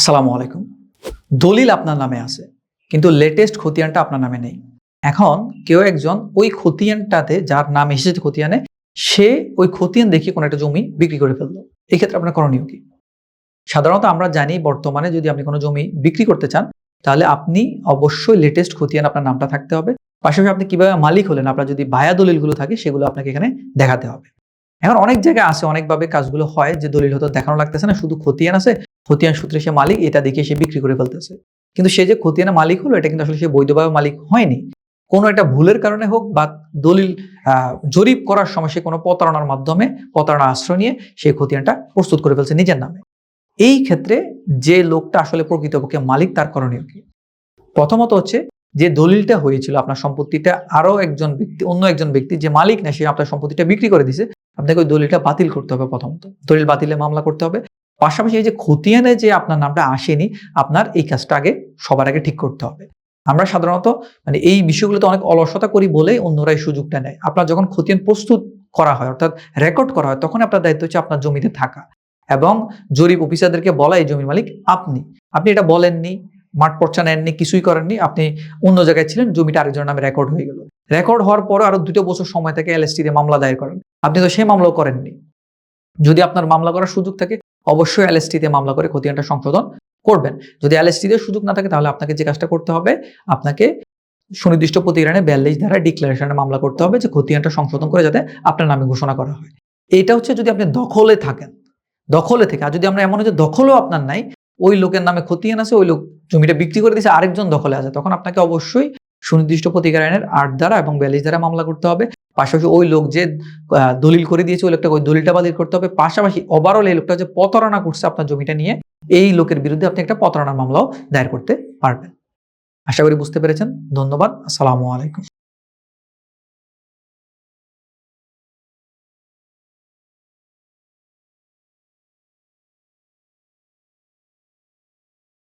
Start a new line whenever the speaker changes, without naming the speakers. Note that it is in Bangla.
আসসালামু আলাইকুম। দলিল আপনার নামে আছে, কিন্তু লেটেস্ট খতিয়ানটা আপনার নামে নেই। এখন কেউ একজন ওই খতিয়ানটাতে যার নাম এসেছে খতিয়ানে, সে ওই খতিয়ান দেখিয়ে কোনো একটা জমি বিক্রি করে ফেললো। এক্ষেত্রে আপনার করণীয় কি? সাধারণত আমরা জানি বর্তমানে যদি আপনি কোনো জমি বিক্রি করতে চান, তাহলে আপনি অবশ্যই লেটেস্ট খতিয়ান আপনার নামটা থাকতে হবে। পাশাপাশি আপনি কিভাবে মালিক হলেন, আপনার যদি ভায়া দলিলগুলো থাকে সেগুলো আপনাকে এখানে দেখাতে হবে। এখন অনেক জায়গায় আছে, অনেকভাবে কাজগুলো হয় যে দলিল হয়তো দেখানো লাগতেছে না, শুধু খতিয়ান আছে, খতিয়ান সূত্রে সে মালিক, এটা দেখে সে বিক্রি করে ফেলতেছে। কিন্তু সে যে খতিয়ানের মালিক হলো, এটা কিন্তু আসলে সে বৈধভাবে মালিক হয়নি। কোনো একটা ভুলের কারণে হোক বা দলিল জরিপ করার সময় সে কোনো প্রতারণার মাধ্যমে, প্রতারণা আশ্রয় নিয়ে সেই খতিয়ানটা প্রস্তুত করে ফেলছে নিজের নামে। এই ক্ষেত্রে যে লোকটা আসলে প্রকৃতপক্ষে মালিক, তার করণীয় কি? প্রথমত হচ্ছে, যে দলিলটা হয়েছিল আপনার সম্পত্তিটা, আরো একজন ব্যক্তি, অন্য একজন ব্যক্তি যে মালিক না, সে আপনার সম্পত্তিটা বিক্রি করে দিছে, আপনাকে ওই দলিলটা বাতিল করতে হবে। প্রথমত দলিল বাতিলে মামলা করতে হবে। পাশাপাশি এই যে খতিয়ানে যে আপনার নামটা আসেনি, আপনার এই কাজটা আগে সবার আগে ঠিক করতে হবে। আমরা সাধারণত এই বিষয়গুলোতে অনেক অলসতা করি বলেই অন্যরা এই সুযোগটা নেয়। আপনার যখন খতিয়ান প্রস্তুত করা হয়, অর্থাৎ রেকর্ড করা হয়, তখন আপনার দায়িত্ব হচ্ছে আপনার জমিতে থাকা এবং জরিপ অফিসারদেরকে বলা এই জমির মালিক আপনি। আপনি এটা বলেননি, মাঠ পর্চা নেননি, কিছুই করেননি, আপনি অন্য জায়গায় ছিলেন, জমিটা আরেকজনের নামে রেকর্ড হয়ে গেল। রেকর্ড হওয়ার পরে আরো 2 বছর সময় থাকে এলএসটি তে মামলা দায়ের করেন। আপনি তো সেই মামলাও করেননি। যদি আপনার মামলা করার সুযোগ থাকে, অবশ্যই এলএসটি তে মামলা করে খতিয়ানটা সংশোধন করবেন। যদি এলএসটি তে সুযোগ না থাকে, তাহলে আপনাকে যে কাজটা করতে হবে, আপনাকে সুনির্দিষ্ট প্রতিবেদনে 42 ধারা ডিক্লারেশনে মামলা করতে হবে যে খতিয়ানটা সংশোধন করে যাতে আপনার নামে ঘোষণা করা হয়। এইটা হচ্ছে যদি আপনি দখলে থাকেন, দখলে থেকে। আর যদি আমরা এমন যে দখলও আপনার নাই, ওই লোকের নামে খতিয়ান আছে, ওই লোক জমিটা বিক্রি করে দিয়েছে, আরেকজন দখলে আছে, তখন আপনাকে অবশ্যই সুনির্দিষ্ট প্রতিকার আইনের 8 ধারা এবং 42 ধারা মামলা করতে হবে। পাশাপাশি ওই লোক যে দলিল করে দিয়েছে, ওই লোকটাকে ওই দলিলটা বাতিল করতে হবে। পাশাপাশি ওভারঅল এই লোকটা যে প্রতারণা করছে আপনার জমিটা নিয়ে, এই লোকের বিরুদ্ধে আপনি একটা প্রতারণার মামলাও দায়ের করতে পারবেন। আশা করি বুঝতে পেরেছেন। ধন্যবাদ। আসসালামু আলাইকুম।